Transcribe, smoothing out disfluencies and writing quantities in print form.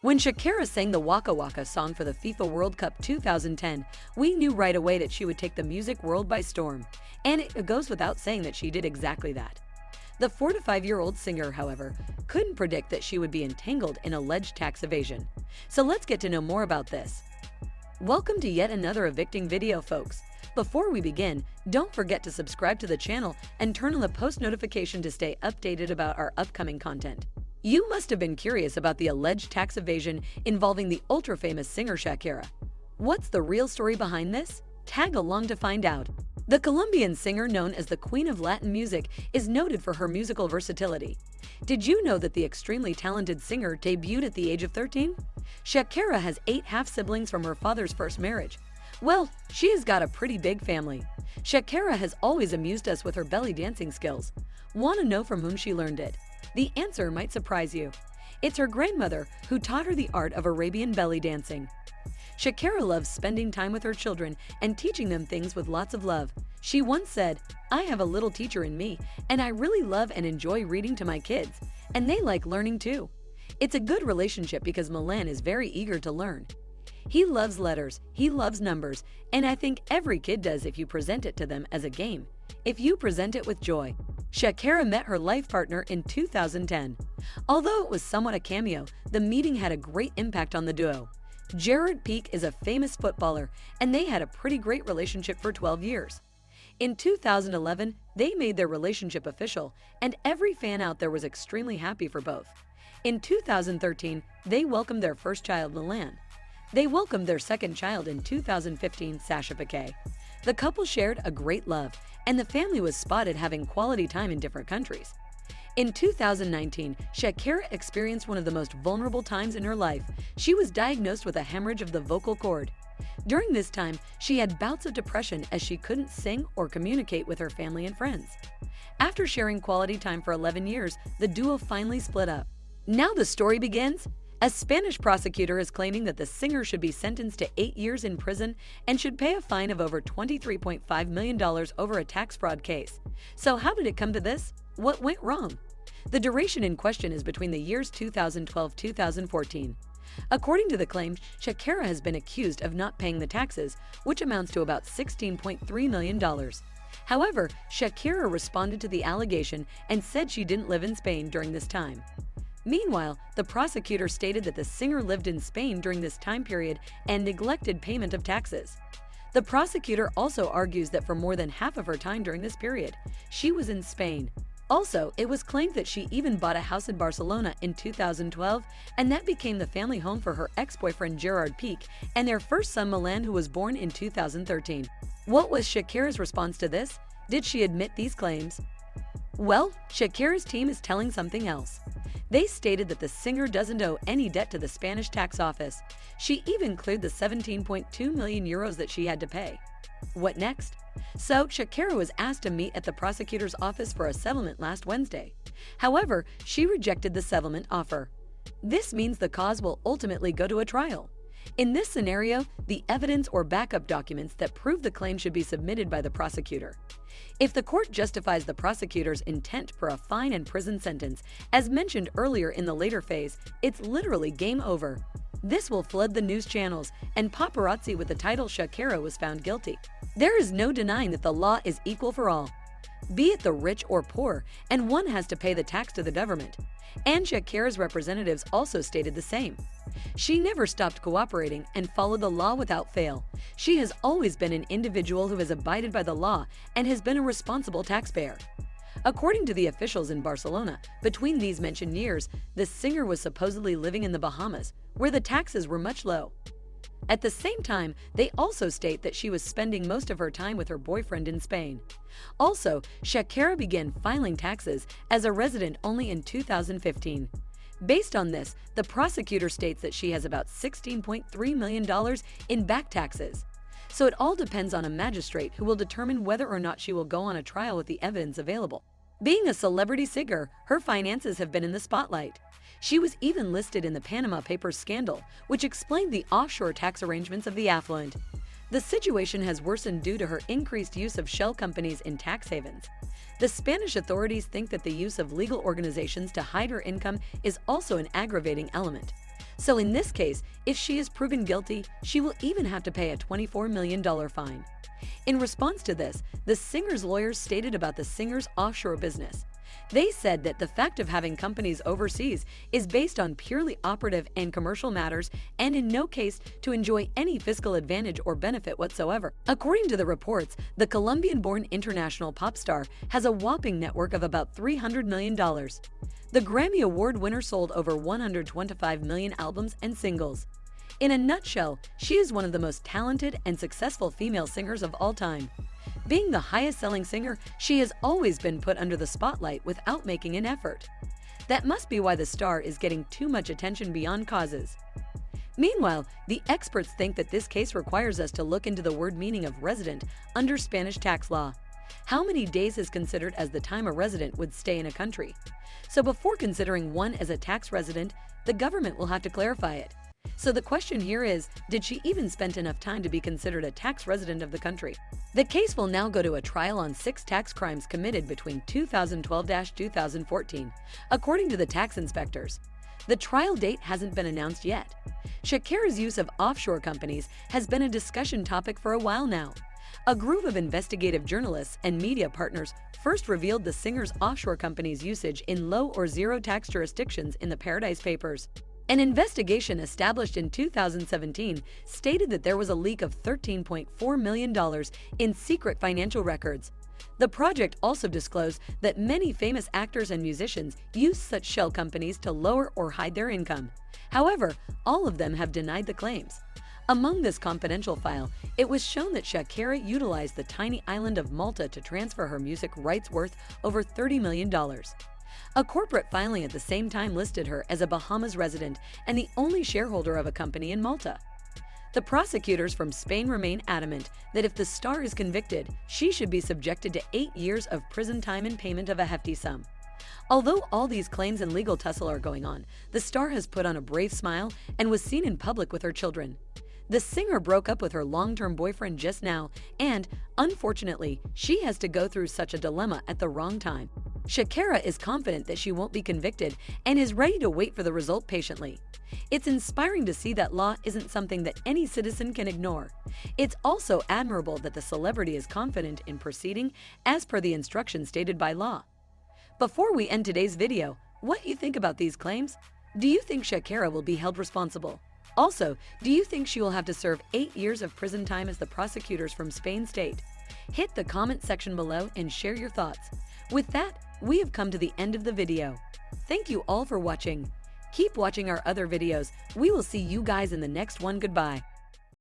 When Shakira sang the Waka Waka song for the FIFA World Cup 2010, we knew right away that she would take the music world by storm. And it goes without saying that she did exactly that. The 45-year-old singer, however, couldn't predict that she would be entangled in alleged tax evasion. So let's get to know more about this. Welcome to yet another evicting video, folks. Before we begin, don't forget to subscribe to the channel and turn on the post notification to stay updated about our upcoming content. You must have been curious about the alleged tax evasion involving the ultra-famous singer Shakira. What's the real story behind this? Tag along to find out. The Colombian singer, known as the Queen of Latin Music, is noted for her musical versatility. Did you know that the extremely talented singer debuted at the age of 13? Shakira has 8 half-siblings from her father's first marriage. Well, she has got a pretty big family. Shakira has always amused us with her belly dancing skills. Want to know from whom she learned it? The answer might surprise you. It's her grandmother who taught her the art of Arabian belly dancing. Shakira loves spending time with her children and teaching them things with lots of love. She once said, "I have a little teacher in me, and I really love and enjoy reading to my kids, and they like learning too." It's a good relationship because Milan is very eager to learn. He loves letters, he loves numbers, and I think every kid does if you present it to them as a game, if you present it with joy. Shakira met her life partner in 2010. Although it was somewhat a cameo, the meeting had a great impact on the duo. Gerard Piqué is a famous footballer, and they had a pretty great relationship for 12 years. In 2011, they made their relationship official, and every fan out there was extremely happy for both. In 2013, they welcomed their first child, Milan. They welcomed their second child in 2015, Sasha Piqué. The couple shared a great love, and the family was spotted having quality time in different countries. In 2019, Shakira experienced one of the most vulnerable times in her life. She was diagnosed with a hemorrhage of the vocal cord. During this time, she had bouts of depression as she couldn't sing or communicate with her family and friends. After sharing quality time for 11 years, the duo finally split up. Now the story begins. A Spanish prosecutor is claiming that the singer should be sentenced to 8 years in prison and should pay a fine of over $23.5 million over a tax fraud case. So how did it come to this? What went wrong? The duration in question is between the years 2012-2014. According to the claim, Shakira has been accused of not paying the taxes, which amounts to about $16.3 million. However, Shakira responded to the allegation and said she didn't live in Spain during this time. Meanwhile, the prosecutor stated that the singer lived in Spain during this time period and neglected payment of taxes. The prosecutor also argues that for more than half of her time during this period, she was in Spain. Also, it was claimed that she even bought a house in Barcelona in 2012, and that became the family home for her ex-boyfriend Gerard Piqué and their first son Milan, who was born in 2013. What was Shakira's response to this? Did she admit these claims? Well, Shakira's team is telling something else. They stated that the singer doesn't owe any debt to the Spanish tax office. She even cleared the 17.2 million euros that she had to pay. What next? So, Shakira was asked to meet at the prosecutor's office for a settlement last Wednesday. However, she rejected the settlement offer. This means the cause will ultimately go to a trial. In this scenario, the evidence or backup documents that prove the claim should be submitted by the prosecutor. If the court justifies the prosecutor's intent for a fine and prison sentence, as mentioned earlier in the later phase, it's literally game over. This will flood the news channels, and paparazzi with the title "Shakira was found guilty." There is no denying that the law is equal for all, be it the rich or poor, and one has to pay the tax to the government. And Shakira's representatives also stated the same. She never stopped cooperating and followed the law without fail. She has always been an individual who has abided by the law and has been a responsible taxpayer. According to the officials in Barcelona, between these mentioned years, the singer was supposedly living in the Bahamas, where the taxes were much low. At the same time, they also state that she was spending most of her time with her boyfriend in Spain. Also, Shakira began filing taxes as a resident only in 2015. Based on this, the prosecutor states that she has about $16.3 million in back taxes. So it all depends on a magistrate who will determine whether or not she will go on a trial with the evidence available. Being a celebrity singer, her finances have been in the spotlight. She was even listed in the Panama Papers scandal, which explained the offshore tax arrangements of the affluent. The situation has worsened due to her increased use of shell companies in tax havens. The Spanish authorities think that the use of legal organizations to hide her income is also an aggravating element. So in this case, if she is proven guilty, she will even have to pay a $24 million fine. In response to this, the singer's lawyers stated about the singer's offshore business. They said that the fact of having companies overseas is based on purely operative and commercial matters and in no case to enjoy any fiscal advantage or benefit whatsoever. According to the reports, the Colombian-born international pop star has a whopping network of about $300 million. The Grammy Award winner sold over 125 million albums and singles. In a nutshell, she is one of the most talented and successful female singers of all time. Being the highest-selling singer, she has always been put under the spotlight without making an effort. That must be why the star is getting too much attention beyond causes. Meanwhile, the experts think that this case requires us to look into the word meaning of resident under Spanish tax law. How many days is considered as the time a resident would stay in a country? So before considering one as a tax resident, the government will have to clarify it. So the question here is, did she even spend enough time to be considered a tax resident of the country? The case will now go to a trial on 6 tax crimes committed between 2012-2014, according to the tax inspectors. The trial date hasn't been announced yet. Shakira's use of offshore companies has been a discussion topic for a while now. A group of investigative journalists and media partners first revealed the singer's offshore company's usage in low or zero tax jurisdictions in the Paradise Papers. An investigation established in 2017 stated that there was a leak of $13.4 million in secret financial records. The project also disclosed that many famous actors and musicians use such shell companies to lower or hide their income. However, all of them have denied the claims. Among this confidential file, it was shown that Shakira utilized the tiny island of Malta to transfer her music rights worth over $30 million. A corporate filing at the same time listed her as a Bahamas resident and the only shareholder of a company in Malta. The prosecutors from Spain remain adamant that if the star is convicted, she should be subjected to 8 years of prison time and payment of a hefty sum. Although all these claims and legal tussle are going on, the star has put on a brave smile and was seen in public with her children. The singer broke up with her long-term boyfriend just now, and, unfortunately, she has to go through such a dilemma at the wrong time. Shakira is confident that she won't be convicted and is ready to wait for the result patiently. It's inspiring to see that law isn't something that any citizen can ignore. It's also admirable that the celebrity is confident in proceeding as per the instructions stated by law. Before we end today's video, what do you think about these claims? Do you think Shakira will be held responsible? Also, do you think she will have to serve 8 years of prison time as the prosecutors from Spain state? Hit the comment section below and share your thoughts. With that, we have come to the end of the video. Thank you all for watching. Keep watching our other videos. We will see you guys in the next one. Goodbye.